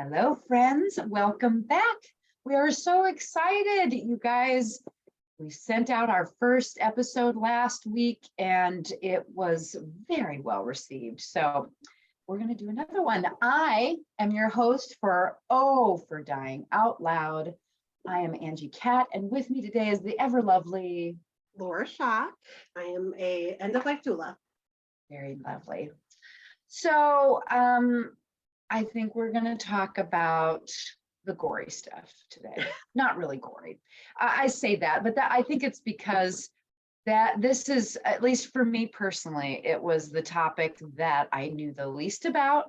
Hello, friends. Welcome back. We are so excited, you guys. We sent out our first episode last week and it was very well received. So we're going to do another one. I am your host for for Dying Out Loud. I am Angie Cat, and with me today is the ever lovely Laura Shaw. I am a end-of-life doula. Very lovely. So I think we're going to talk about the gory stuff today. Not really gory. I say that, but I think it's because that this is, at least for me personally, it was the topic that I knew the least about,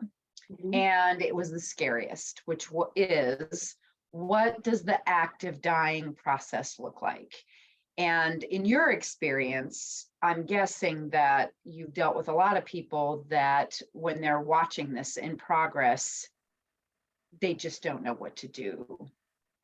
and it was the scariest, which is, what does the active dying process look like? And in your experience, I'm guessing that you've dealt with a lot of people that when they're watching this in progress, they just don't know what to do.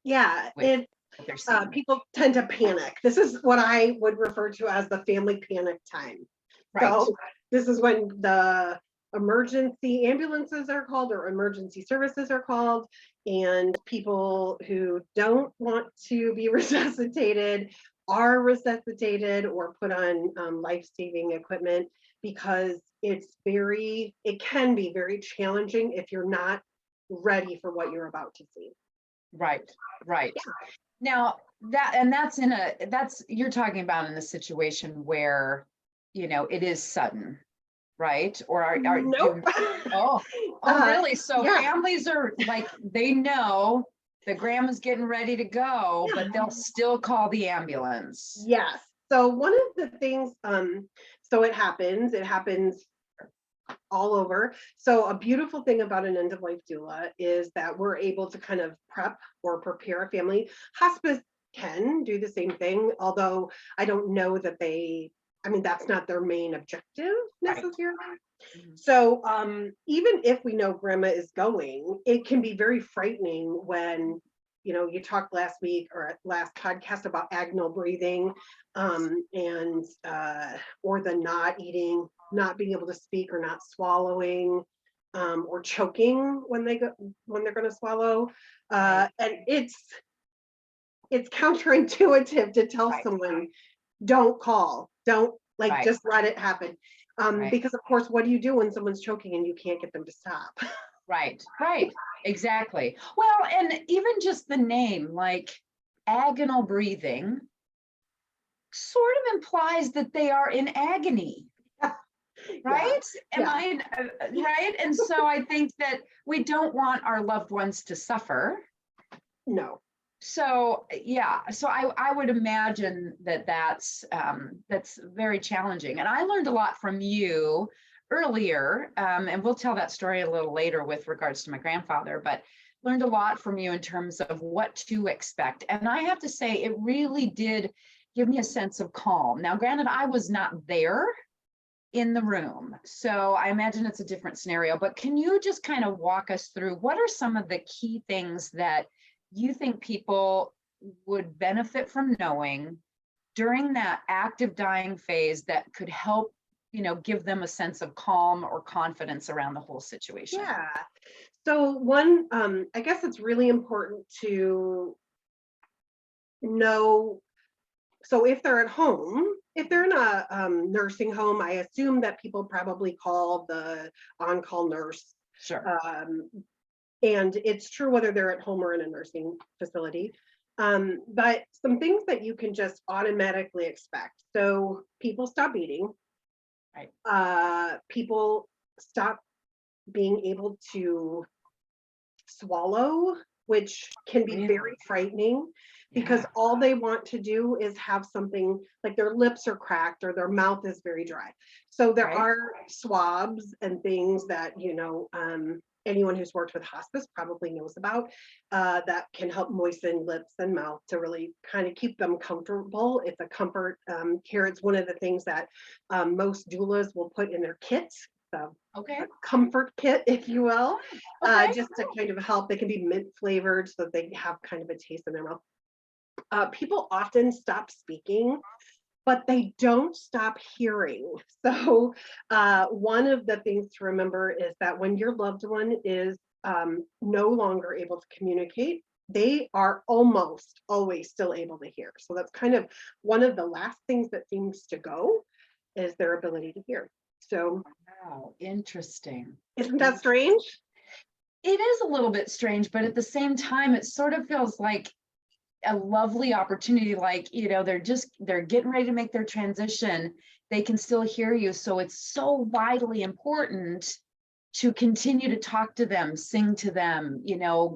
Yeah, with what they're seeing. people tend to panic. This is what I would refer to as the family panic time. Right. So this is when the emergency ambulances are called or emergency services are called, and people who don't want to be resuscitated are resuscitated or put on life-saving equipment, because it can be very challenging if you're not ready for what you're about to see. Right. Yeah. Now that's you're talking about in a situation where, it is sudden, right? Or are Nope. Really? So yeah. Families are like, they know that grandma's getting ready to go, but they'll still call the ambulance. Yes. So one of the things, so it happens all over. So a beautiful thing about an end-of-life doula is that we're able to kind of prep or prepare a family. Hospice can do the same thing, although I don't know that that's not their main objective necessarily. Right. So even if we know grandma is going, it can be very frightening when, you talked last week or last podcast about agonal breathing, and or the not eating, not being able to speak or not swallowing, or choking when they're going to swallow. And it's counterintuitive to tell someone, don't call, don't just let it happen. Because of course, what do you do when someone's choking and you can't get them to stop? Right. Exactly. Well, and even just the name, like agonal breathing, sort of implies that they are in agony. Right? Right? And so I think that we don't want our loved ones to suffer. No. So I would imagine that's very challenging. And I learned a lot from you earlier, and we'll tell that story a little later with regards to my grandfather, but learned a lot from you in terms of what to expect. And I have to say, it really did give me a sense of calm. Now, granted, I was not there in the room, so I imagine it's a different scenario, but can you just kind of walk us through what are some of the key things that you think people would benefit from knowing during that active dying phase that could help, give them a sense of calm or confidence around the whole situation? Yeah. So one, I guess it's really important to know. So if they're at home, if they're in a nursing home, I assume that people probably call the on-call nurse. Sure. And it's true whether they're at home or in a nursing facility. But some things that you can just automatically expect. So people stop eating. Right. People stop being able to swallow, which can be very frightening, because all they want to do is have something, like their lips are cracked or their mouth is very dry. So there are swabs and things that, anyone who's worked with hospice probably knows about, that can help moisten lips and mouth to really kind of keep them comfortable. It's a comfort care. It's one of the things that most doulas will put in their kit. So a comfort kit, if you will, just to kind of help. They can be mint flavored so they have kind of a taste in their mouth. People often stop speaking, but they don't stop hearing. So one of the things to remember is that when your loved one is no longer able to communicate, they are almost always still able to hear. So that's kind of one of the last things that seems to go is their ability to hear. So, wow, interesting. isn't that strange? It is a little bit strange, but at the same time, it sort of feels like a lovely opportunity. Like, they're getting ready to make their transition. They can still hear you. So it's so vitally important to continue to talk to them, sing to them,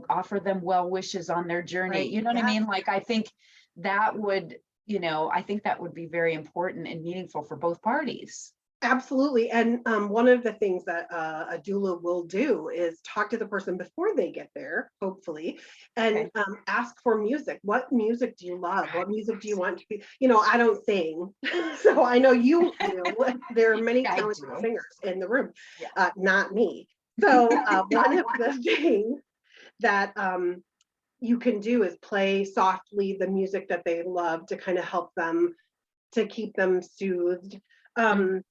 offer them well wishes on their journey. Right. You know what I Yeah. mean? Like, I think that would, I think that would be very important and meaningful for both parties. Absolutely. And one of the things that a doula will do is talk to the person before they get there, hopefully, and Okay. ask for music. What music do you love? What music do you want to be? I don't sing. So I know you do. There are many Yeah, I talented do. singers in the room, Yeah. not me. So one of the things that you can do is play softly the music that they love to kind of help them, to keep them soothed. Mm.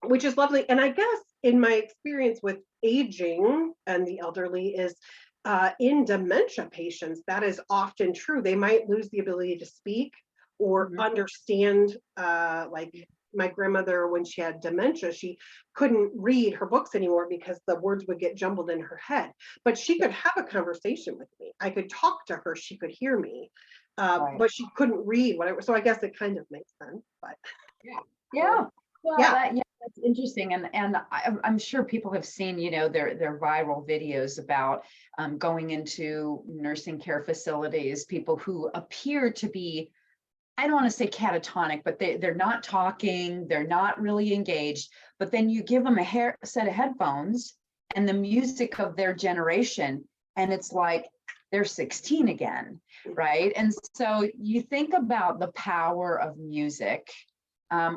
Which is lovely. And I guess in my experience with aging and the elderly is in dementia patients, that is often true. They might lose the ability to speak or Mhm. understand, like my grandmother, when she had dementia, she couldn't read her books anymore because the words would get jumbled in her head. But she could have a conversation with me. I could talk to her. She could hear me, Right. but she couldn't read whatever. So I guess it kind of makes sense. But Yeah. Yeah. Well, yeah, yeah, that's interesting, and I'm sure people have seen, their viral videos about going into nursing care facilities, people who appear to be, I don't want to say catatonic, but they're not talking, they're not really engaged, but then you give them a set of headphones and the music of their generation, and it's like they're 16 again, right? And so you think about the power of music,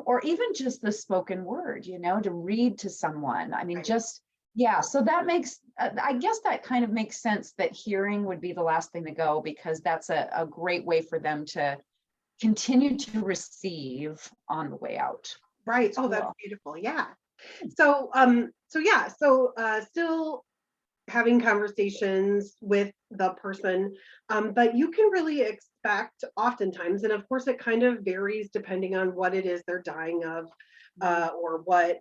or even just the spoken word, to read to someone. I mean, just, yeah, so that makes, I guess that kind of makes sense that hearing would be the last thing to go, because that's a great way for them to continue to receive on the way out. right. It's Oh, that's cool. beautiful. Yeah. So still having conversations with the person, but you can really expect oftentimes, and of course it kind of varies depending on what it is they're dying of, or what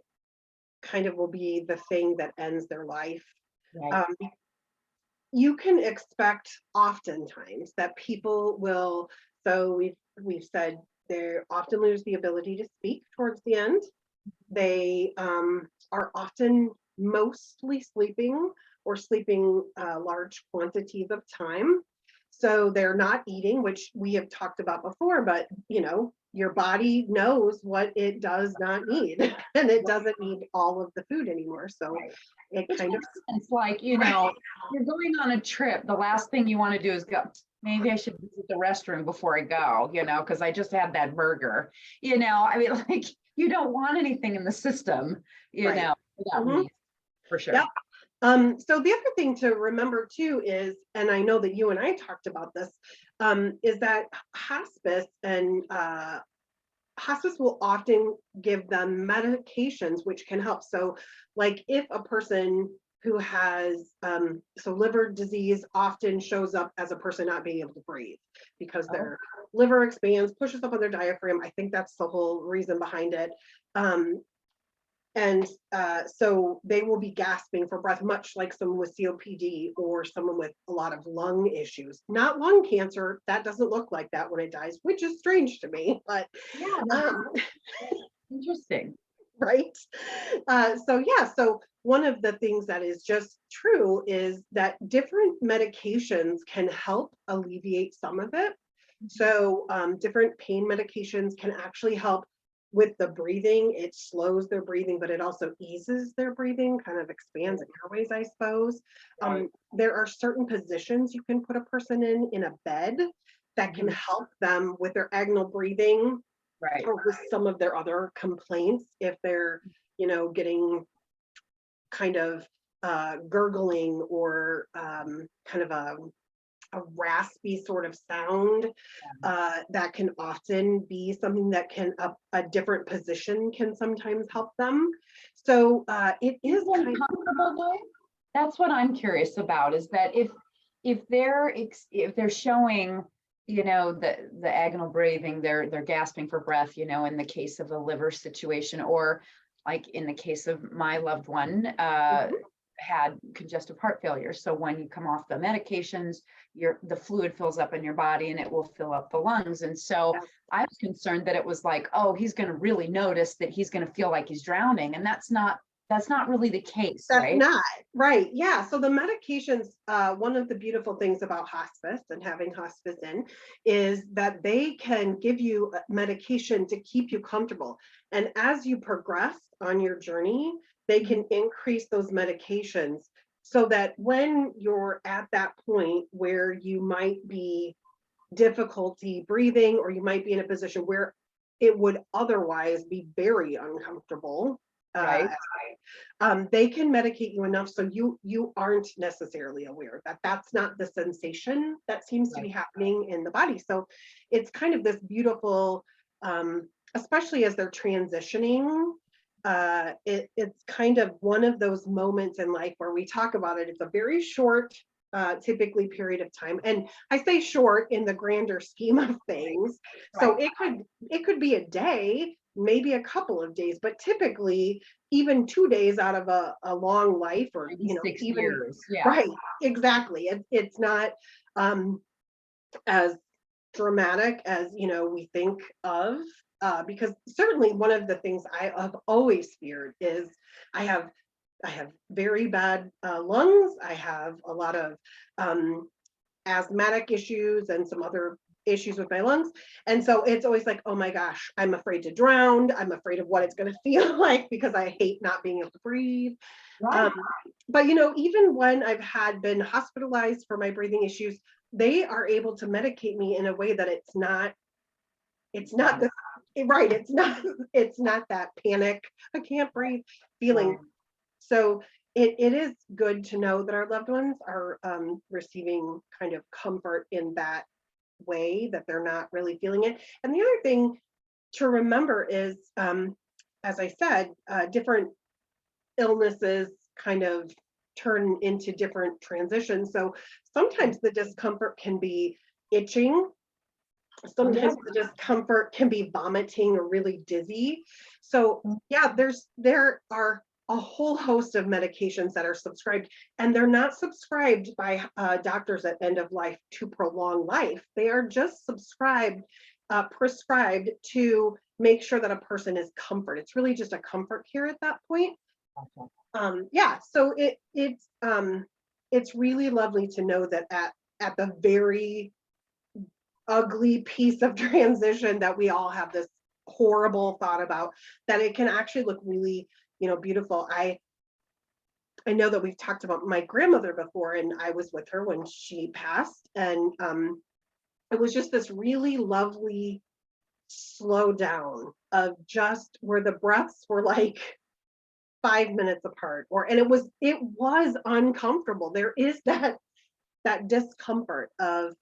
kind of will be the thing that ends their life. Right. Um, you can expect oftentimes that people will, so we've said they often lose the ability to speak towards the end. They are often mostly sleeping or sleeping large quantities of time. So they're not eating, which we have talked about before, but your body knows what it does not need, and it doesn't need all of the food anymore. So Right. it Which kind of, makes sense. Like, you're going on a trip. The last thing you want to do is go, maybe I should visit the restroom before I go, because I just had that burger. I mean, like, you don't want anything in the system, right. without Mhm. least, for sure. Yep. So the other thing to remember too is, and I know that you and I talked about this, is that hospice will often give them medications which can help. So, like if a person who has so liver disease often shows up as a person not being able to breathe because Oh, their liver expands, pushes up on their diaphragm. I think that's the whole reason behind it. And so they will be gasping for breath, much like someone with COPD or someone with a lot of lung issues. Not lung cancer, that doesn't look like that when it dies, which is strange to me, but yeah, um, that's interesting. right? So one of the things that is just true is that different medications can help alleviate some of it. So different pain medications can actually help with the breathing. It slows their breathing, but it also eases their breathing, kind of expands the airways, I suppose. Right. There are certain positions you can put a person in a bed that can Mhm. help them with their agonal breathing Right. or with some of their other complaints if they're, getting kind of gurgling or kind of a raspy sort of sound. That can often be something that can a different position can sometimes help them. So it Is is it kind uncomfortable though? That's what I'm curious about, is that if they're showing, the agonal breathing, they're gasping for breath, in the case of a liver situation, or like in the case of my loved one, Mhm. had congestive heart failure. So when you come off the medications, the fluid fills up in your body and it will fill up the lungs. And so Yeah. I was concerned that it was like, oh, he's going to really notice that he's going to feel like he's drowning. And that's not really the case, That's right? not right. Yeah. So the medications, one of the beautiful things about hospice and having hospice in is that they can give you medication to keep you comfortable. And as you progress on your journey, they can increase those medications so that when you're at that point where you might be difficulty breathing, or you might be in a position where it would otherwise be very uncomfortable, uh, Right. they can medicate you enough so you aren't necessarily aware that that's not the sensation that seems to be Right. happening in the body. So it's kind of this beautiful, especially as they're transitioning. It's kind of one of those moments in life where we talk about it. It's a very short, typically period of time, and I say short in the grander scheme of things. So Right. it could be a day, maybe a couple of days, but typically even 2 days out of a long life, or Maybe six even years. Yeah. right, exactly. It's not as dramatic as we think of, because certainly one of the things I have always feared is I have I have very bad lungs. I have a lot of asthmatic issues and some other issues with my lungs. And so it's always like, oh my gosh, I'm afraid to drown. I'm afraid of what it's going to feel like because I hate not being able to breathe. Right. Um, but even when I've been hospitalized for my breathing issues, they are able to medicate me in a way that it's not the right. It's not that panic, I can't breathe feeling. Right. So it is good to know that our loved ones are receiving kind of comfort in that way, that they're not really feeling it. And the other thing to remember is, as I said, different illnesses kind of turn into different transitions. So sometimes the discomfort can be itching. Yeah. Sometimes the discomfort can be vomiting or really dizzy. So yeah, there are a whole host of medications that are subscribed, and they're not subscribed by doctors at end of life to prolong life. They are just prescribed to make sure that a person is comfort. It's really just a comfort care at that point. Gotcha. Yeah, so it's really lovely to know that at the very ugly piece of transition that we all have this horrible thought about, that it can actually look really beautiful. I know that we've talked about my grandmother before, and I was with her when she passed, and it was just this really lovely slow down of just where the breaths were like 5 minutes apart, and it was uncomfortable. There is that discomfort of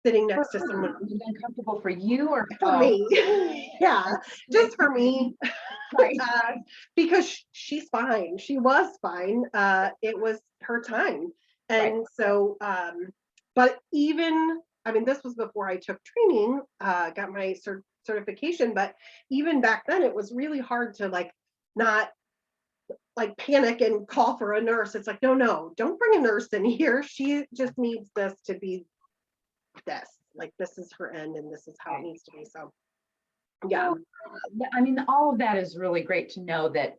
sitting For next to her, someone. was it uncomfortable for you or For me. Yeah, just for me. right? uh, because she's fine. She was fine. It was her time. Right. And so, but even, I mean, this was before I took training, got my certification, but even back then it was really hard to not like panic and call for a nurse. It's like, no, no, don't bring a nurse in here. She just needs this to be this. Like, this is her end and this is how it Right. needs to be. So, yeah. Well, I mean, all of that is really great to know that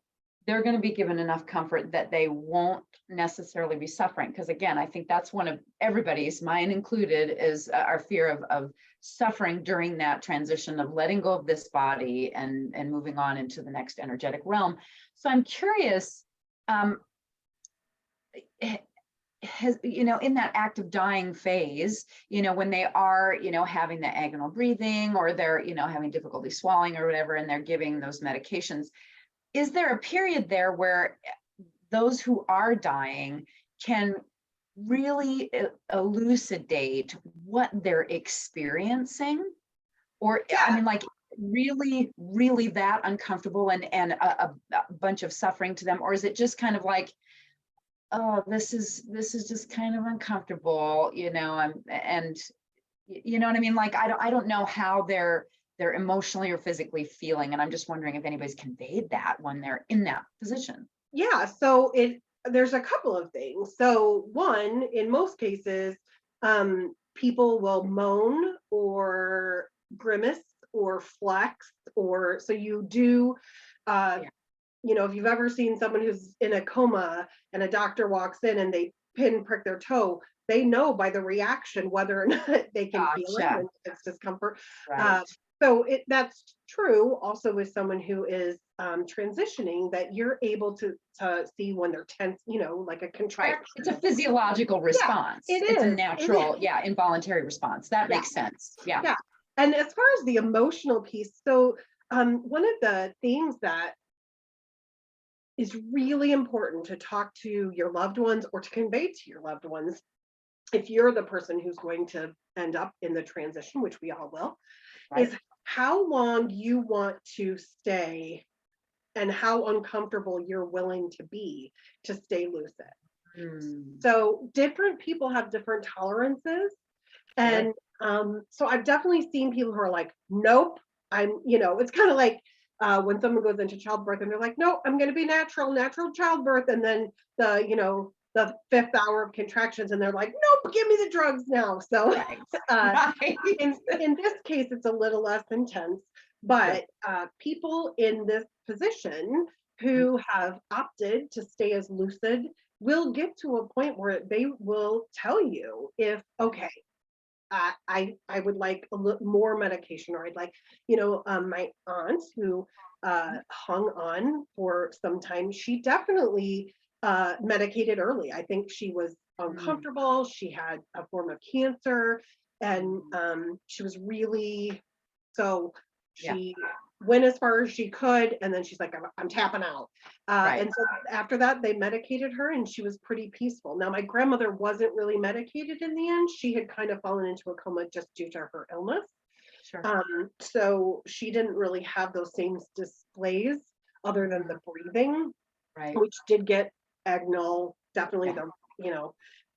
they're going to be given enough comfort that they won't necessarily be suffering. Because again, I think that's one of everybody's, mine included, is our fear of suffering during that transition of letting go of this body and moving on into the next energetic realm. So I'm curious, has, in that active dying phase, when they are, having the agonal breathing, or they're, having difficulty swallowing or whatever, and they're giving those medications, is there a period there where those who are dying can really elucidate what they're experiencing? Or, I Yeah. mean, like, really, really that uncomfortable and a bunch of suffering to them? Or is it just kind of like, oh, this is just kind of uncomfortable, and you know what I mean? Like, I don't know how they're emotionally or physically feeling. And I'm just wondering if anybody's conveyed that when they're in that position. Yeah, so there's a couple of things. So one, in most cases, people will moan or grimace or flex, or so you do Yeah. if you've ever seen someone who's in a coma and a doctor walks in and they pinprick their toe, they know by the reaction whether or not they can feel it Gotcha. and it's discomfort. Right. So that's true also with someone who is transitioning, that you're able to see when they're tense, like a Right. contraction. It's a physiological Yeah, response. it It's a is. It natural, is. yeah, involuntary response. That Yeah. makes sense. Yeah. Yeah. And as far as the emotional piece, so one of the things that is really important to talk to your loved ones or to convey to your loved ones, if you're the person who's going to end up in the transition, which we all will, Right. is how long you want to stay and how uncomfortable you're willing to be to stay lucid. Mm, So different people have different tolerances. sure. And so I've definitely seen people who are like, nope, it's kind of like when someone goes into childbirth and they're like, no, I'm going to be natural childbirth. And then the fifth hour of contractions and they're like, nope, give me the drugs now. So Right. Right. in this case, it's a little less intense, Sure. but people in this position Mhm. who have opted to stay as lucid will get to a point where they will tell you if, okay, I would like a little more medication, or I'd like, my aunt who hung on for some time, she definitely medicated early. I think she was Mm, uncomfortable. She had a form of cancer, and mm, she was really, so yeah. she went as far as she could, and then she's like, I'm tapping out. Right. And so after that, they medicated her, and she was pretty peaceful. Now, my grandmother wasn't really medicated in the end. She had kind of fallen into a coma just due to her illness. Sure. So she didn't really have those same displays other than Mm, the breathing, right. which did get agonal, definitely Yeah.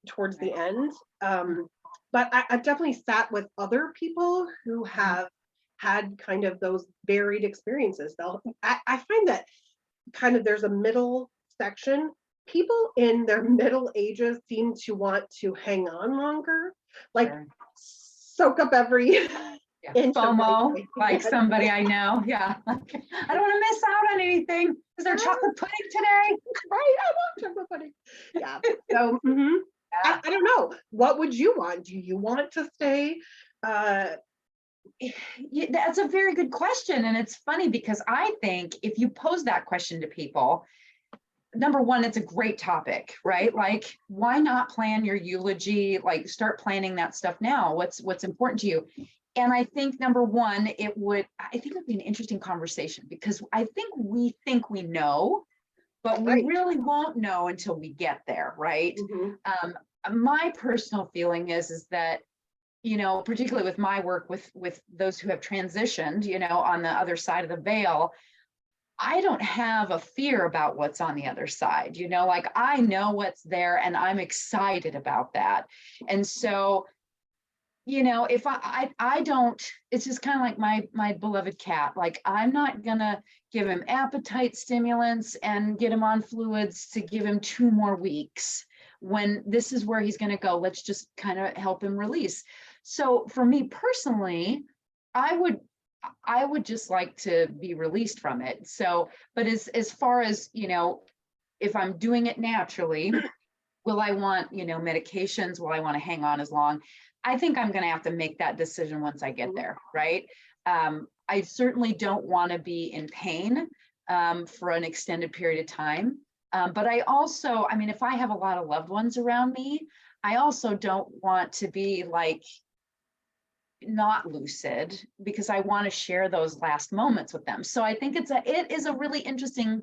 towards the Right. end. Mm, But I've definitely sat with other people who mhm. have had kind of those varied experiences. I find that kind of there's a middle section. People in their middle ages seem to want to hang on longer, like Sure. soak up every Yeah. inch of life FOMO, they can like get. somebody I know. Yeah. Like, I don't want to miss out on anything. Is there chocolate pudding today? Right, I love chocolate pudding. Yeah. So Yeah. I don't know. What would you want? Do you want to stay? Uh, Yeah, that's a very good question. And it's funny because I think if you pose that question to people, number one, it's a great topic, right? Like, why not plan your eulogy? Like, start planning that stuff now. What's important to you? And I think number one, I think it would be an interesting conversation because I think we know, but we right. really won't know until we get there, right? Mhm. Um, my personal feeling is that, particularly with my work with those who have transitioned, on the other side of the veil, I don't have a fear about what's on the other side, like I know what's there and I'm excited about that. And so, if I don't, it's just kind of like my beloved cat. Like I'm not gonna give him appetite stimulants and get him on fluids to give him 2 more weeks when this is where he's gonna go. Let's just kind of help him release. So for me personally, I would I would just like to be released from it. So, but as far as, if I'm doing it naturally, will I want, medications? Will I want to hang on as long? I think I'm going to have to make that decision once I get Mhm. there, right? I certainly don't want to be in pain for an extended period of time. But I also, I mean, if I have a lot of loved ones around me, I also don't want to be like not lucid because I want to share those last moments with them. So I think it is a really interesting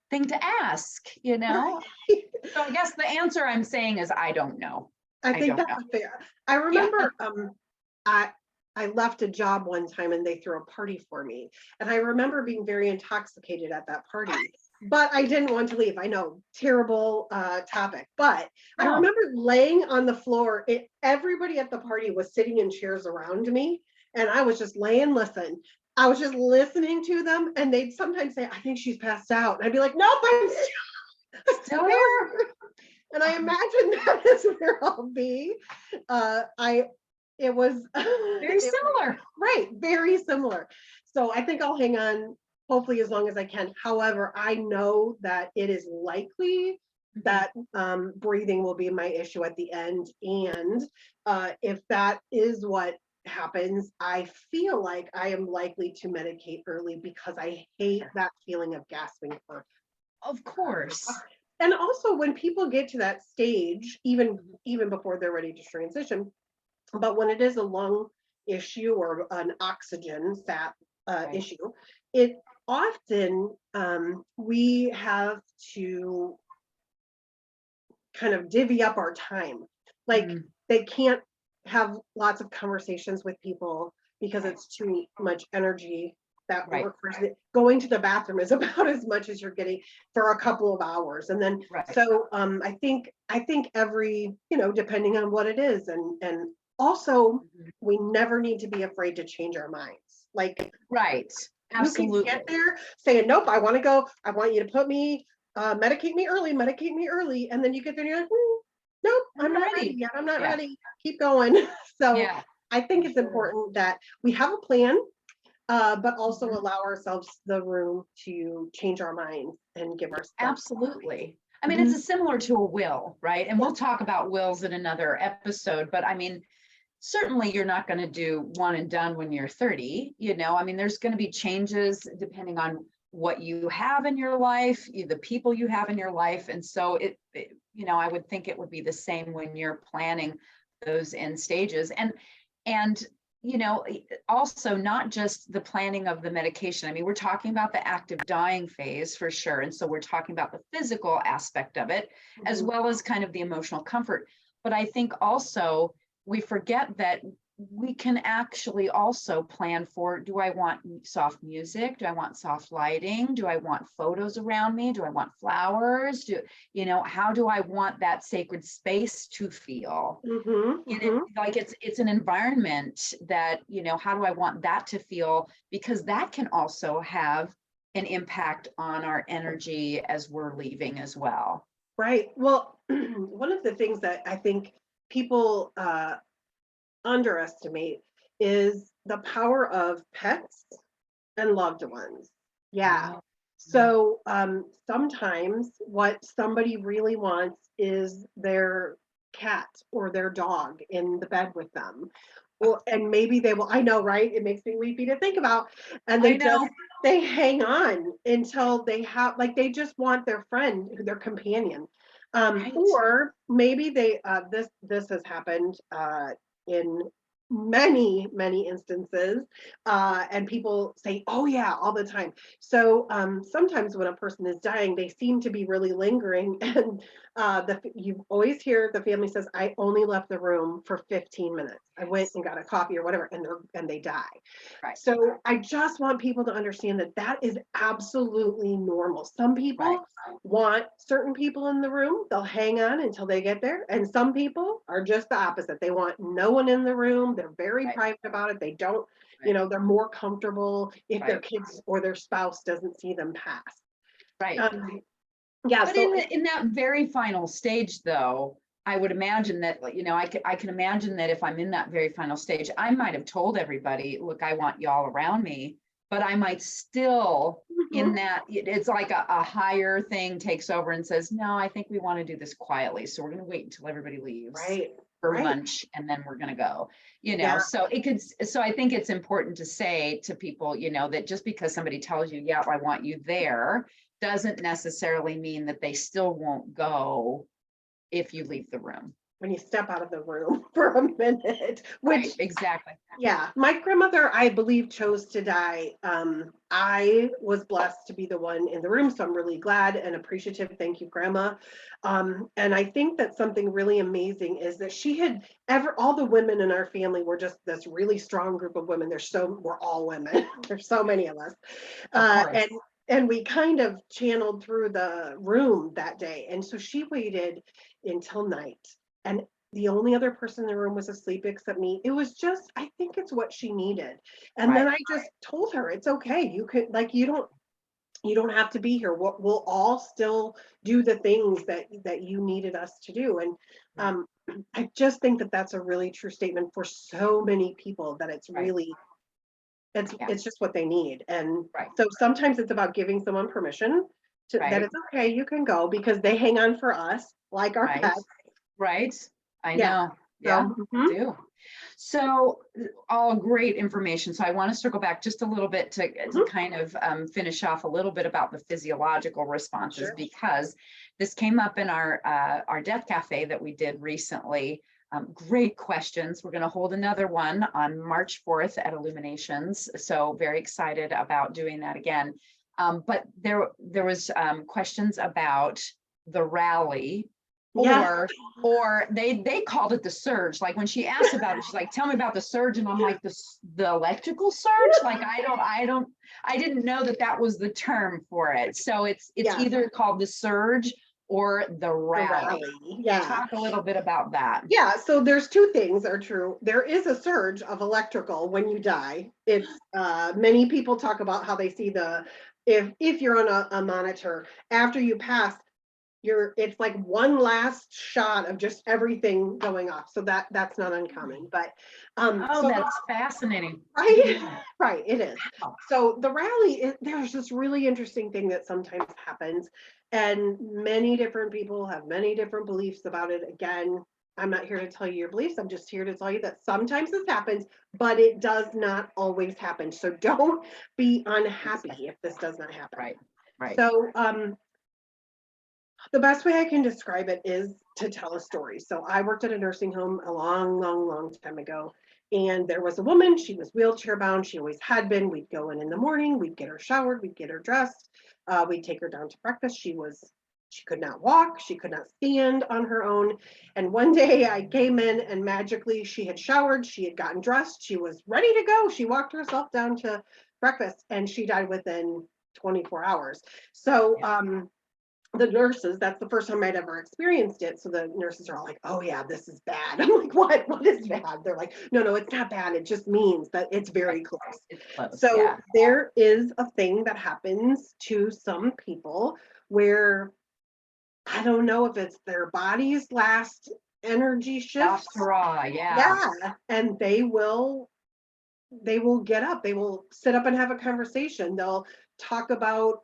thing to ask, So I guess the answer I'm saying is I don't know. I I think don't that's know. fair. I Yeah. remember I I left a job one time and they threw a party for me. And I remember being very intoxicated at that party. but I didn't want to leave. I know, terrible topic, but I Oh, remember laying on the floor. Everybody at the party was sitting in chairs around me, and I was just laying, listen. I was just listening to them, and they'd sometimes say, "I think she's passed out," and I'd be like, "Nope, I'm still here. and I imagine that is where I'll be. I it was Very similar. right, very similar. So I think I'll hang on hopefully as long as I can. However, I know that it is likely that breathing will be my issue at the end. And if that is what happens, I feel like I am likely to medicate early because I hate that feeling of gasping for. Of course. And also when people get to that stage, even before they're ready to transition, but when it is a lung issue or an oxygen fat issue, it often we have to kind of divvy up our time. Like they can't have lots of conversations with people because it's too much energy that works. Going to the bathroom is about as much as you're getting for a couple of hours. And then so I think every, depending on what it is, and also we never need to be afraid to change our minds. Like absolutely. You can get there saying, nope, I want to go, I want you to put me medicate me early, and then you get there and you're like, nope, I'm not ready yet. I'm not ready. Keep going. So I think it's important that we have a plan, but also allow ourselves the room to change our minds and give ourselves. Absolutely. I mean, it's similar to a will, right? And we'll talk about wills in another episode, but I mean, certainly you're not going to do one and done when you're 30, I mean, there's going to be changes depending on what you have in your life, the people you have in your life. And so I would think it would be the same when you're planning those end stages. And also not just the planning of the medication. I mean, we're talking about the active dying phase for sure. And so we're talking about the physical aspect of it, as well as kind of the emotional comfort. But I think also we forget that we can actually also plan for, do I want soft music? Do I want soft lighting? Do I want photos around me? Do I want flowers? How do I want that sacred space to feel? Like it's an environment that, how do I want that to feel? Because that can also have an impact on our energy as we're leaving as well. Right. Well, one of the things that I think people underestimate is the power of pets and loved ones. Yeah. So sometimes what somebody really wants is their cat or their dog in the bed with them. Well, and maybe they will, I know, right? It makes me weepy to think about. And they hang on until they have, like, they just want their friend, their companion. Or maybe this has happened in many instances, and people say, oh yeah, all the time. So sometimes when a person is dying, they seem to be really lingering, and you always hear the family says, I only left the room for 15 minutes. I went and got a coffee or whatever, and they die. So I just want people to understand that is absolutely normal. Some people want certain people in the room. They'll hang on until they get there. And some people are just the opposite. They want no one in the room. They're very private about it. They don't, they're more comfortable if their kids or their spouse doesn't see them pass. Yeah. But in that very final stage, though, I would imagine that, I can imagine that if I'm in that very final stage, I might have told everybody, look, I want y'all around me, but I might still in that, it's like a higher thing takes over and says, no, I think we want to do this quietly. So we're going to wait until everybody leaves for lunch, and then we're going to go, so I think it's important to say to people, that just because somebody tells you, yeah, I want you there, doesn't necessarily mean that they still won't go if you leave the room. When you step out of the room for a minute, which exactly. Yeah, my grandmother, I believe, chose to die. I was blessed to be the one in the room, so I'm really glad and appreciative. Thank you, Grandma. And I think that something really amazing is that she had all the women in our family were just this really strong group of women. We're all women. There's so many of us. and we kind of channeled through the room that day. And so she waited until night. And the only other person in the room was asleep except me. It was just, I think it's what she needed. And then Right. I just told her, it's okay. You could, like, you don't have to be here. We'll all still do the things that you needed us to do. And um, I just think that that's a really true statement for so many people, that it's Right. really, Yeah. it's just what they need. And Right. so sometimes it's about giving someone permission to, that Right. it's okay, you can go, because they hang on for us like our Right. pets. Right. I Yeah. know. Yeah, So I do. So all great information. So I want to circle back just a little bit to mhm, kind of finish off a little bit about the physiological responses, sure. because this came up in our Death Cafe that we did recently. Great questions. We're going to hold another one on March 4th at Illuminations. So very excited about doing that again. But there was questions about the rally, Yeah. or they called it the surge. Like when she asked about it, she's like, tell me about the surge. And I'm like, the electrical surge? Like, I didn't know that was the term for it. So it's Yeah. either called the surge or the The rally. rally. Yeah. Talk a little bit about that. Yeah, so there's two things are true. There is a surge of electrical when you die. It's many people talk about how they see the, if you're on a monitor after you pass, it's like one last shot of just everything going off. So that's not uncommon. But Oh, so that's fascinating. I didn't right, know that. right, it is. Wow. So the rally, there's this really interesting thing that sometimes happens, and many different people have many different beliefs about it. Again, I'm not here to tell you your beliefs. I'm just here to tell you that sometimes this happens, but it does not always happen. So don't be unhappy if this does not happen. Right, right. So the best way I can describe it is to tell a story. So I worked at a nursing home a long, long, long time ago. And there was a woman, she was wheelchair bound. She always had been. We'd go in the morning, we'd get her showered, we'd get her dressed, we'd take her down to breakfast. She could not walk, she could not stand on her own. And one day I came in and magically she had showered, she had gotten dressed, she was ready to go. She walked herself down to breakfast and she died within 24 hours. So, the nurses, that's the first time I'd ever experienced it. So the nurses are all like, oh yeah, this is bad. I'm like, what is bad? They're like, no, it's not bad. It just means that it's Right. very close. It's close. So Yeah. there is a thing that happens to some people where I don't know if it's their body's last energy shifts. Last hurrah. Yeah. Yeah. And they will get up, they will sit up and have a conversation, they'll talk about,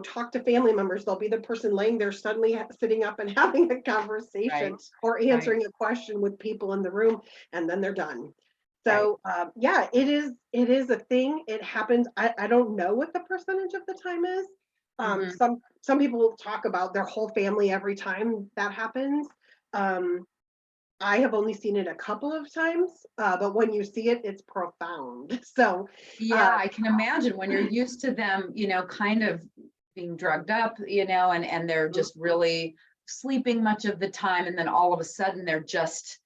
talk to family members, they'll be the person laying there suddenly sitting up and having a conversation Right. or Right. answering a question with people in the room, and then they're done. Right. So yeah, it is a thing, it happens. I don't know what the percentage of the time is. Mhm. Some people talk about their whole family every time that happens. um I have only seen it a couple of times, but when you see it, it's profound. So, Yeah, uh, I can imagine when you're used to them, kind of being drugged up, and they're just really sleeping much of the time. And then all of a sudden they've just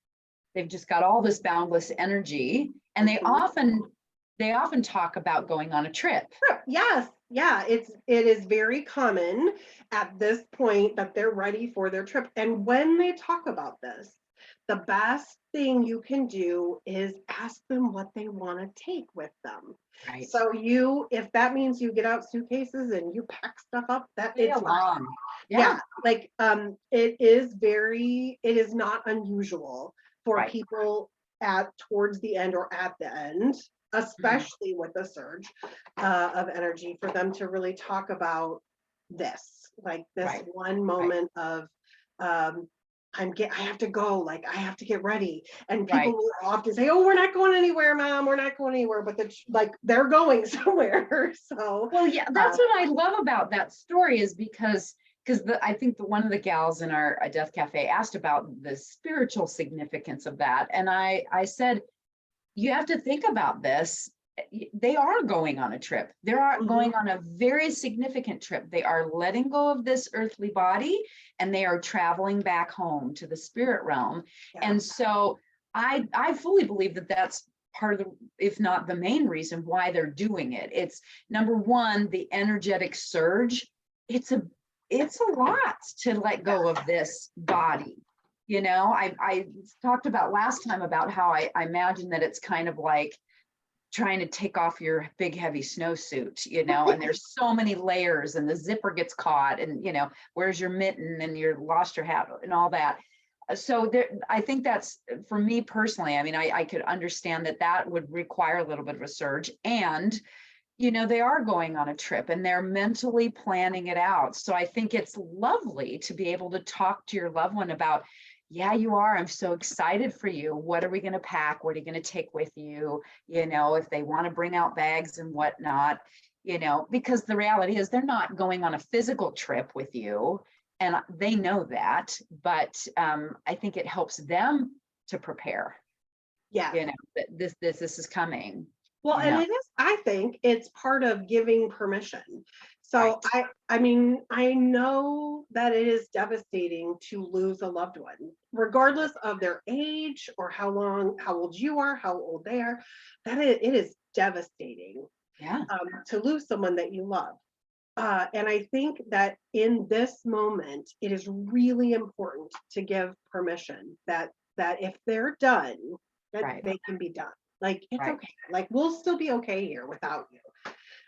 got all this boundless energy. And mhm. they often talk about going on a trip. Sure, yes, yeah, it is very common at this point that they're ready for their trip. And when they talk about this, the best thing you can do is ask them what they want to take with them. Right. So if that means you get out suitcases and you pack stuff up, that Stay it's fine. along. Yeah. Yeah, like it is not unusual for Right. people at towards the end or at the end, Mhm. especially with the surge of energy, for them to really talk about this, like this Right. one Right. moment of um I have to go, like I have to get ready. And people Right. will often say, oh, we're not going anywhere, mom, we're not going anywhere, but like they're going somewhere. So Well, yeah, uh that's what I love about that story is because I think one of the gals in our Death Cafe asked about the spiritual significance of that, and I said you have to think about this. They are going on a trip. They are mhm, going on a very significant trip. They are letting go of this earthly body and they are traveling back home to the spirit realm. yeah. And so I fully believe that that's part of the, if not the main reason why they're doing it. It's number one, the energetic surge. It's a lot to let go of this body. You know, I talked about last time about how I imagine that it's kind of like trying to take off your big heavy snowsuit, you know, and there's so many layers and the zipper gets caught and, you know, where's your mitten and you lost your hat and all that. So there, I think that's, for me personally, I mean, I could understand that that would require a little bit of a surge. And, you know, they are going on a trip and they're mentally planning it out. So I think it's lovely to be able to talk to your loved one about, yeah, you are. I'm so excited for you. What are we going to pack? What are you going to take with you? You know, if they want to bring out bags and whatnot, you know, because the reality is they're not going on a physical trip with you. And they know that, but I think it helps them to prepare. Yeah. You know, that this is coming. Well, You and know? it is, I think it's part of giving permission. So Right. I mean, I know that it is devastating to lose a loved one, regardless of their age or how old you are, how old they are, it is devastating Yeah. to lose someone that you love. And I think that in this moment, it is really important to give permission that if they're done, that Right. they can be done. Like it's Right. okay. Like we'll still be okay here without you.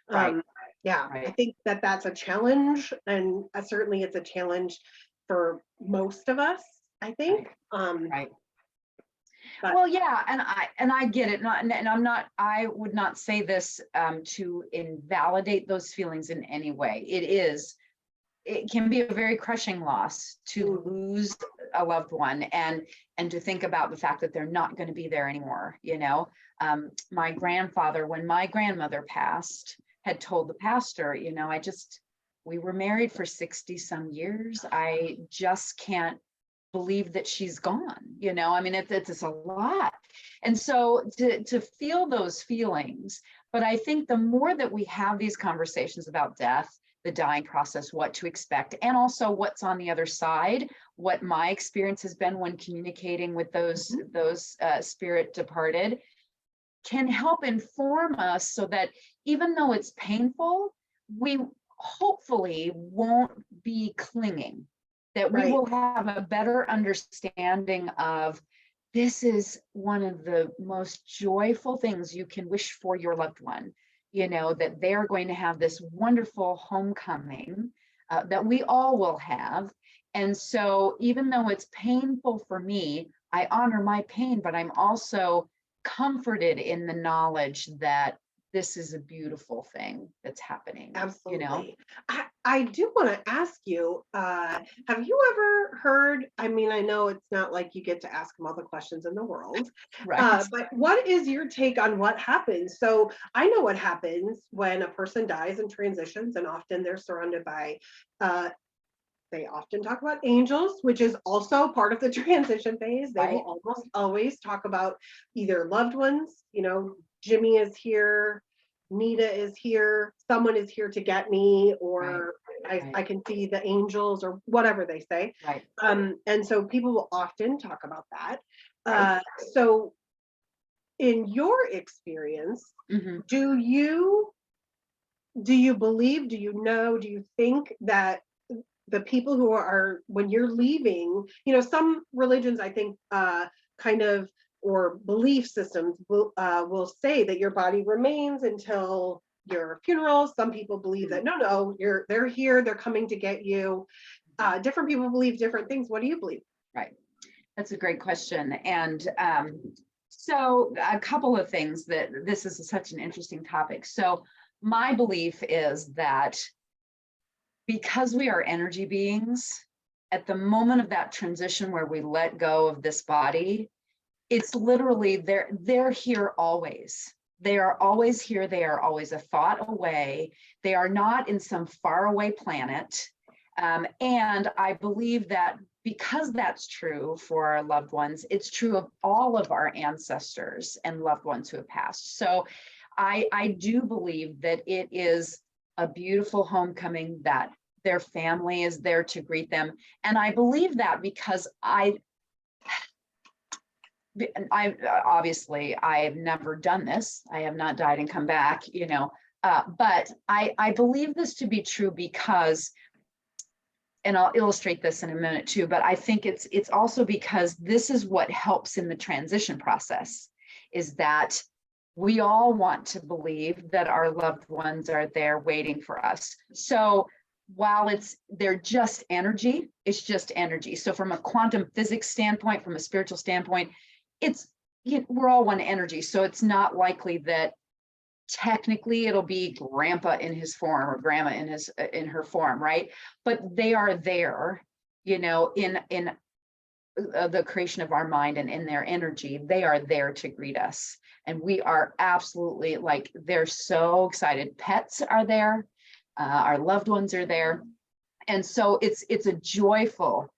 Right. Yeah, I Right. think that that's a challenge, and certainly it's a challenge for most of us. I think. Right. But Well, yeah, and I get it. Not, and I'm not. I would not say this to invalidate those feelings in any way. It can be a very crushing loss to mm, lose a loved one, and to think about the fact that they're not going to be there anymore. You know, my grandfather, when my grandmother passed, had told the pastor, you know, we were married for 60 some years. I just can't believe that she's gone. You know, I mean, it's a lot. And so to feel those feelings, but I think the more that we have these conversations about death, the dying process, what to expect, and also what's on the other side, what my experience has been when communicating with those spirit departed, can help inform us so that even though it's painful, we hopefully won't be clinging, that we right. will have a better understanding of, this is one of the most joyful things you can wish for your loved one, you know, that they're going to have this wonderful homecoming that we all will have. And so even though it's painful for me, I honor my pain, but I'm also comforted in the knowledge that this is a beautiful thing that's happening, you know? Absolutely. I do want to ask you, have you ever heard? I mean, I know it's not like you get to ask them all the questions in the world, Right. but what is your take on what happens? So I know what happens when a person dies and transitions, and often they're surrounded by, uh, they often talk about angels, which is also part of the transition phase. They will Right. almost always talk about either loved ones, you know, Jimmy is here, Nita is here, someone is here to get me, Right. or Right. I can see the angels, or whatever they say. Right. And so people will often talk about that. Right. So, in your experience, Hmm. do you believe, do you know, do you think that the people who are, when you're leaving, you know, some religions, I think, kind of, or belief systems will say that your body remains until your funeral. Some people believe that no, they're here, they're coming to get you. Different people believe different things. What do you believe? Right. That's a great question. And so a couple of things, that this is such an interesting topic. So my belief is that because we are energy beings, at the moment of that transition where we let go of this body, it's literally they're here always. They are always here. They are always a thought away. They are not in some faraway planet. And I believe that because that's true for our loved ones, it's true of all of our ancestors and loved ones who have passed. So I do believe that it is a beautiful homecoming, that their family is there to greet them. And I believe that because I obviously I have never done this. I have not died and come back, but I believe this to be true because, and I'll illustrate this in a minute too, but I think it's also because this is what helps in the transition process, is that we all want to believe that our loved ones are there waiting for us. So while they're just energy, it's just energy. So from a quantum physics standpoint, from a spiritual standpoint, we're all one energy. So it's not likely that technically it'll be grandpa in his form or grandma in her form, right? But they are there, in the creation of our mind and in their energy. They are there to greet us, and we are absolutely, like, they're so excited. Pets are there, our loved ones are there, and so it's a joyful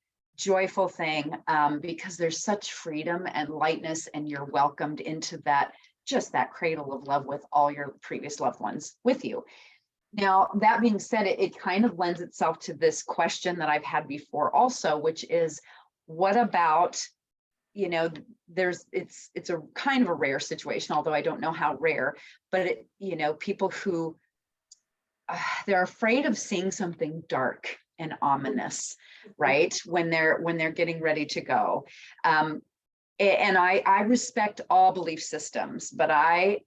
thing, because there's such freedom and lightness, and you're welcomed into that cradle of love with all your previous loved ones with you. Now, that being said, it kind of lends itself to this question that I've had before also, which is, what about, it's a kind of a rare situation, although I don't know how rare, but people who they're afraid of seeing something dark and ominous, right? When they're getting ready to go. And I respect all belief systems, but I'm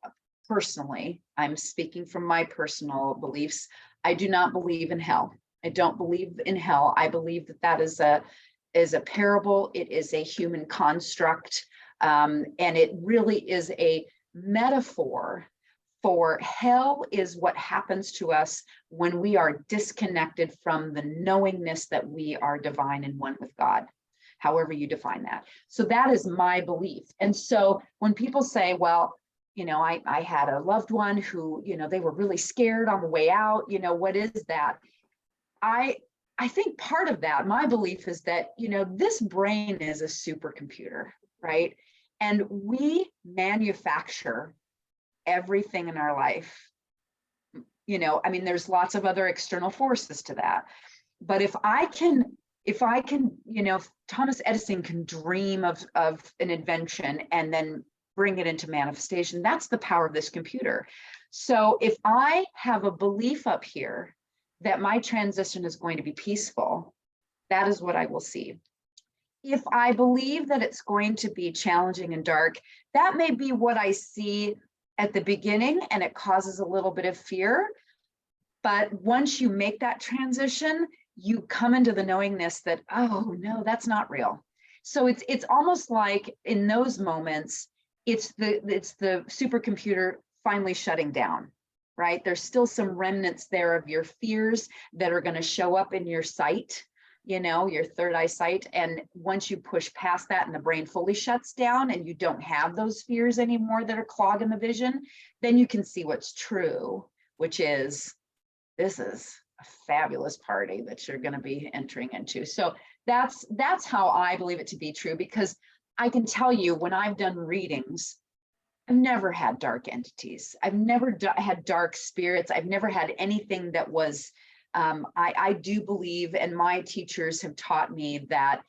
speaking from my personal beliefs. I do not believe in hell. I don't believe in hell. I believe that is a parable. It is a human construct. And it really is a metaphor for hell is what happens to us when we are disconnected from the knowingness that we are divine and one with God, however you define that. So that is my belief. And so when people say, well, I had a loved one who, they were really scared on the way out, what is that? I think part of that, my belief is that, this brain is a supercomputer, right? And we manufacture everything in our life. There's lots of other external forces to that. But if Thomas Edison can dream of an invention and then bring it into manifestation, that's the power of this computer. So if I have a belief up here that my transition is going to be peaceful, that is what I will see. If I believe that it's going to be challenging and dark, that may be what I see at the beginning, and it causes a little bit of fear. But once you make that transition, you come into the knowingness that, oh no, that's not real. So it's almost like in those moments, it's the supercomputer finally shutting down, right? There's still some remnants there of your fears that are going to show up in your sight, your third eye sight. And once you push past that and the brain fully shuts down and you don't have those fears anymore that are clogging the vision, then you can see what's true, which is, this is a fabulous party that you're going to be entering into. So that's how I believe it to be true, because I can tell you, when I've done readings, I've never had dark entities. I've never had dark spirits. I've never had anything that was, I do believe, and my teachers have taught me that,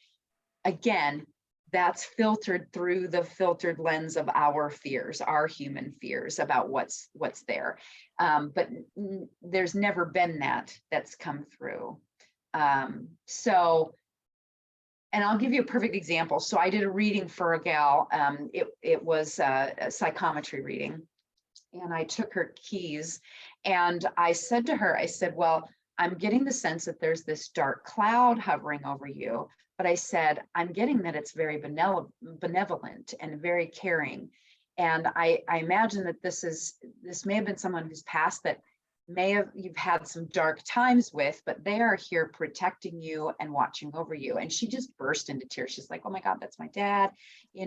again, that's filtered through the filtered lens of our fears, our human fears about what's there. But there's never been that's come through. And I'll give you a perfect example. So I did a reading for a gal. It was a psychometry reading, and I took her keys, and I said to her, I said, well, I'm getting the sense that there's this dark cloud hovering over you. But I said, I'm getting that it's very benevolent and very caring. And I imagine that this may have been someone who's passed that you've had some dark times with, but they are here protecting you and watching over you. And she just burst into tears. She's like, oh my God, that's my dad. He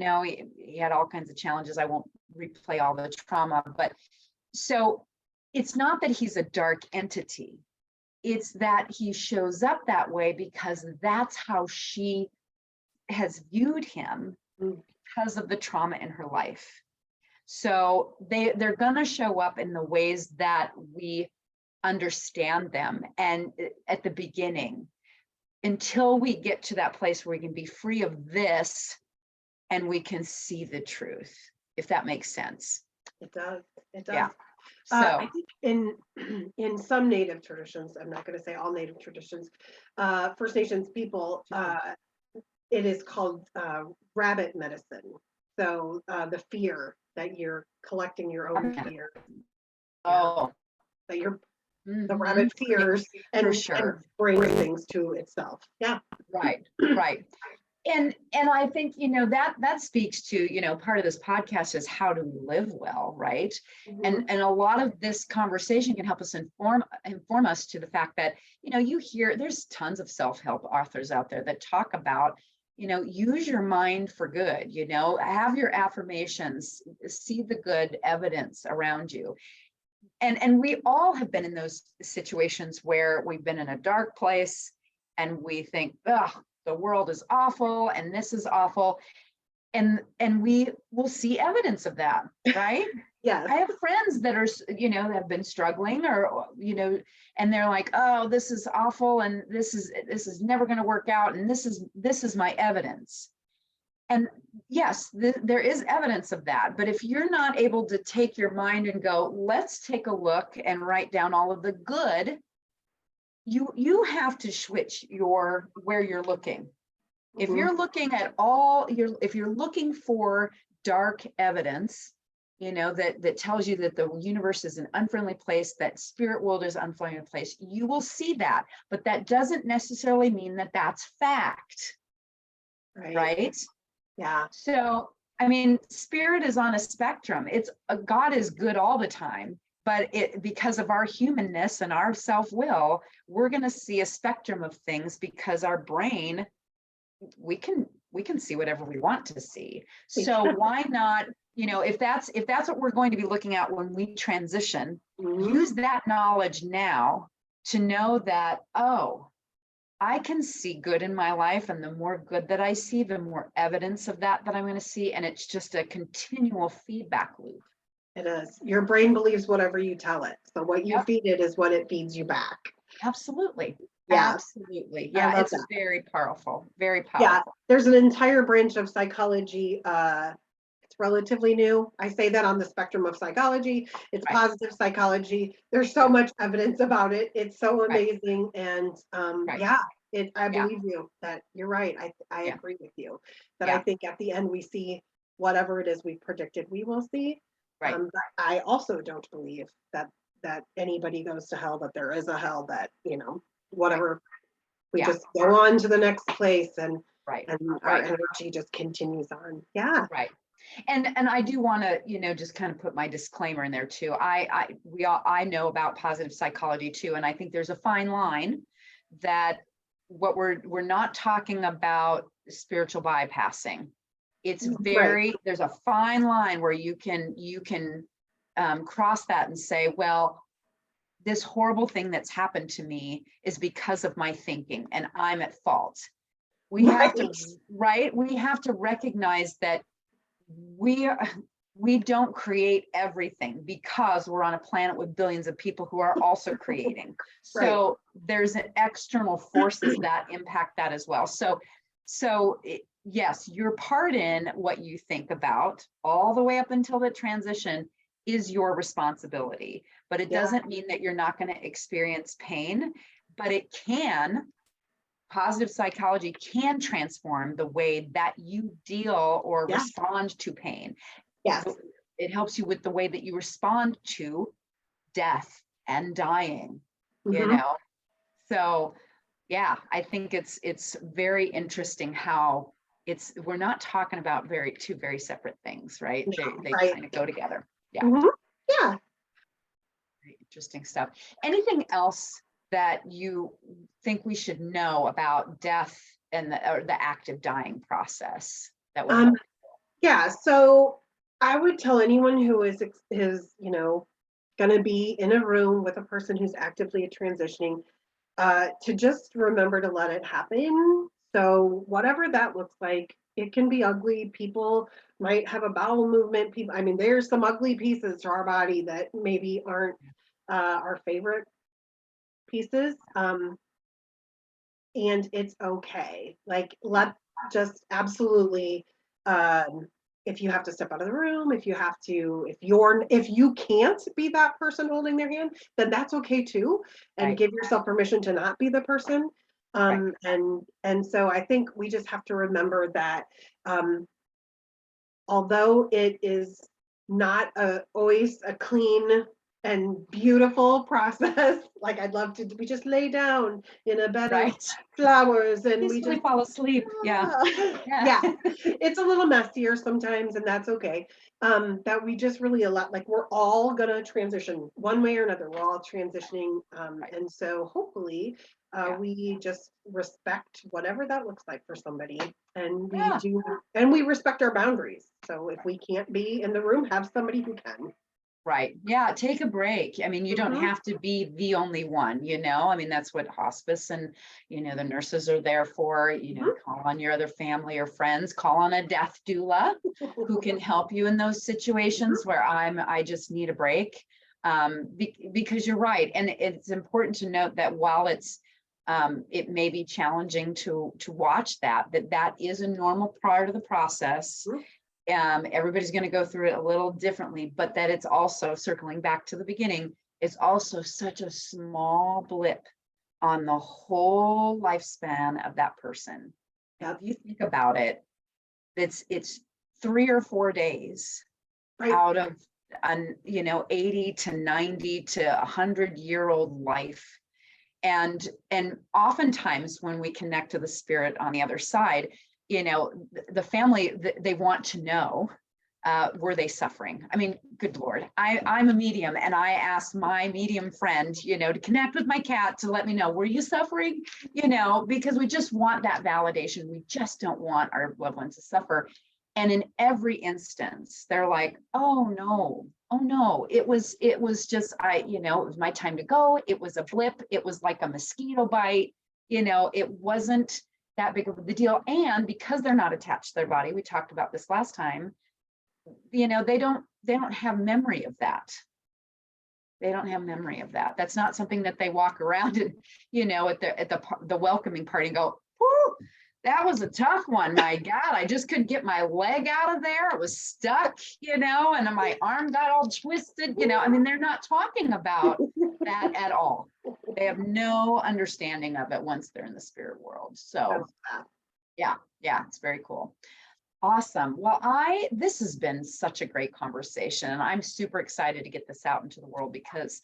had all kinds of challenges. I won't replay all the trauma, but so it's not that he's a dark entity. It's that he shows up that way because that's how she has viewed him because of the trauma in her life. So they're going to show up in the ways that we understand them. And at the beginning, until we get to that place where we can be free of this and we can see the truth, if that makes sense. It does. It does. Yeah. I So think in some Native traditions, I'm not going to say all Native traditions, First Nations people, it is called rabbit medicine. So the fear that you're collecting your own fear. Yeah. oh, That you're the mhm, rabbit fears for and sure. brings things to itself. Yeah. Right, right. And I think, that speaks to, part of this podcast is how do we live well, right? Mhm. And a lot of this conversation can help us inform us to the fact that, you hear there's tons of self-help authors out there that talk about, use your mind for good, have your affirmations, see the good evidence around you. And we all have been in those situations where we've been in a dark place and we think, oh, the world is awful and this is awful. And we will see evidence of that, right? Yes. I have friends that are, have been struggling or, and they're like, oh, this is awful. And this is never going to work out. And this is my evidence. And yes, there is evidence of that. But if you're not able to take your mind and go, let's take a look and write down all of the good, you have to switch where you're looking. If Mhm. you're looking at if you're looking for dark evidence, that tells you that the universe is an unfriendly place, that spirit world is an unfriendly place, you will see that. But that doesn't necessarily mean that that's fact, right? Yeah. So, I mean, spirit is on a spectrum. God is good all the time, but because of our humanness and our self-will, we're going to see a spectrum of things because our brain, we can see whatever we want to see. So why not, if that's what we're going to be looking at when we transition, Mhm. use that knowledge now to know that, oh, I can see good in my life, and the more good that I see, the more evidence of that I'm going to see, and it's just a continual feedback loop. It is. Your brain believes whatever you tell it. So what you Yep. feed it is what it feeds you back. Absolutely. Yeah. Absolutely. I Yeah, love it's that. very powerful. Very Yeah. powerful. There's an entire branch of psychology. It's relatively new. I say that on the spectrum of psychology. It's Right. positive psychology. There's so much evidence about it. It's so Right. amazing. And Right. yeah, I Yeah. believe you that you're right. I Yeah. agree with you that I Yeah. think at the end we see whatever it is we predicted we will see. Right. But I also don't believe that anybody goes to hell, that there is a hell, that, whatever, we Yeah. just go on to the next place and Right. our Right. energy just continues on. Yeah. Right. And I do want to, just kind of put my disclaimer in there too. I know about positive psychology too, and I think there's a fine line that what we're not talking about spiritual bypassing. It's Right. there's a fine line where you can cross that and say, well, this horrible thing that's happened to me is because of my thinking, and I'm at fault. We have to, right? We have to recognize that we don't create everything, because we're on a planet with billions of people who are also creating. So there's an external forces that impact that as well. Yes, your part in what you think about all the way up until the transition is your responsibility, but it doesn't mean that you're not going to experience pain, but positive psychology can transform the way that you deal or respond to pain. Yes. It helps you with the way that you respond to death and dying, So yeah, I think it's very interesting how we're not talking about two very separate things, right? They kind of go together. Yeah. Mm-hmm. Yeah. Very interesting stuff. Anything else that you think we should know about death and the active dying process that would help? Yeah. So I would tell anyone who is going to be in a room with a person who's actively transitioning, to just remember to let it happen. So whatever that looks like, it can be ugly. People might have a bowel movement. There's some ugly pieces to our body that maybe aren't our favorite pieces. And it's okay. Just absolutely If you have to step out of the room, if you can't be that person holding their hand, then that's okay too. And Right. give yourself permission to not be the person. Right. And so I think we just have to remember that, although it is not always a clean and beautiful process, like I'd love to, we just lay down in a bed of Right. flowers and we Peacefully just, fall asleep. Yeah. yeah, it's a little messier sometimes, and that's okay. That we just really like we're all gonna transition one way or another. We're all transitioning, Right. and so hopefully, Yeah. we just respect whatever that looks like for somebody, and Yeah. we respect our boundaries. So if we can't be in the room, have somebody who can. Right. Yeah. Take a break. I mean, you don't Mhm. have to be the only one, I mean, that's what hospice and, the nurses are there for, Mhm. call on your other family or friends, call on a death doula who can help you in those situations where I just need a break. Because you're right. And it's important to note that while it may be challenging to watch that is a normal part of the process. Mhm. Everybody's going to go through it a little differently, but that it's also, circling back to the beginning, it's also such a small blip on the whole lifespan of that person. Now, Yeah. if you think about it, it's 3 or 4 days Right. out of an 80 to 90 to 100-year-old life. And oftentimes when we connect to the spirit on the other side, the family, they want to know, were they suffering? I mean, good Lord, I'm a medium, and I asked my medium friend, to connect with my cat to let me know, were you suffering? Because we just want that validation. We just don't want our loved ones to suffer. And in every instance, they're like, oh no, it was just, it was my time to go. It was a blip. It was like a mosquito bite. It wasn't that big of a deal. And because they're not attached to their body, we talked about this last time, they don't have memory of that. They don't have memory of that. That's not something that they walk around and, at the welcoming party and go, whoo, that was a tough one. My God, I just couldn't get my leg out of there. It was stuck, and my arm got all twisted, I mean, they're not talking about that at all. They have no understanding of it once they're in the spirit world. So yeah, it's very cool. Awesome. Well, this has been such a great conversation, and I'm super excited to get this out into the world, because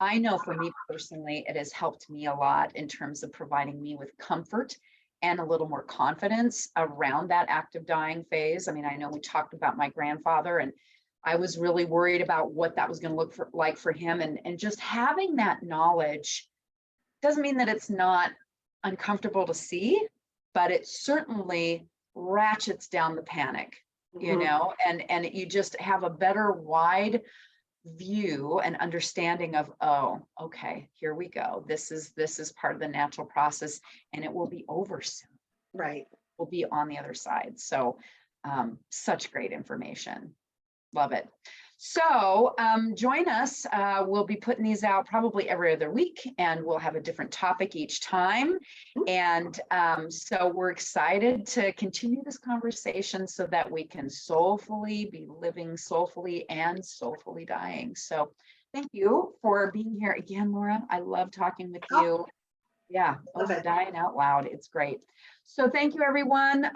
I know for me personally, it has helped me a lot in terms of providing me with comfort and a little more confidence around that active dying phase. I mean, I know we talked about my grandfather, and I was really worried about what that was going to look like for him. And just having that knowledge doesn't mean that it's not uncomfortable to see, but it certainly ratchets down the panic, and you just have a better wide view and understanding of, oh, okay, here we go. This is part of the natural process, and it will be over soon. Right. We'll be on the other side. So such great information. Love it. So join us. We'll be putting these out probably every other week, and we'll have a different topic each time. And so we're excited to continue this conversation so that we can soulfully be living soulfully and soulfully dying. So thank you for being here again, Laura. I love talking with you. Yeah, over dying out loud. It's great. So thank you, everyone.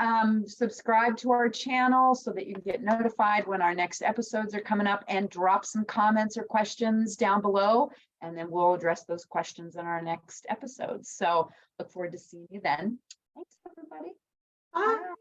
Subscribe to our channel so that you can get notified when our next episodes are coming up, and drop some comments or questions down below, and then we'll address those questions in our next episodes. So look forward to seeing you then. Thanks, everybody. Bye.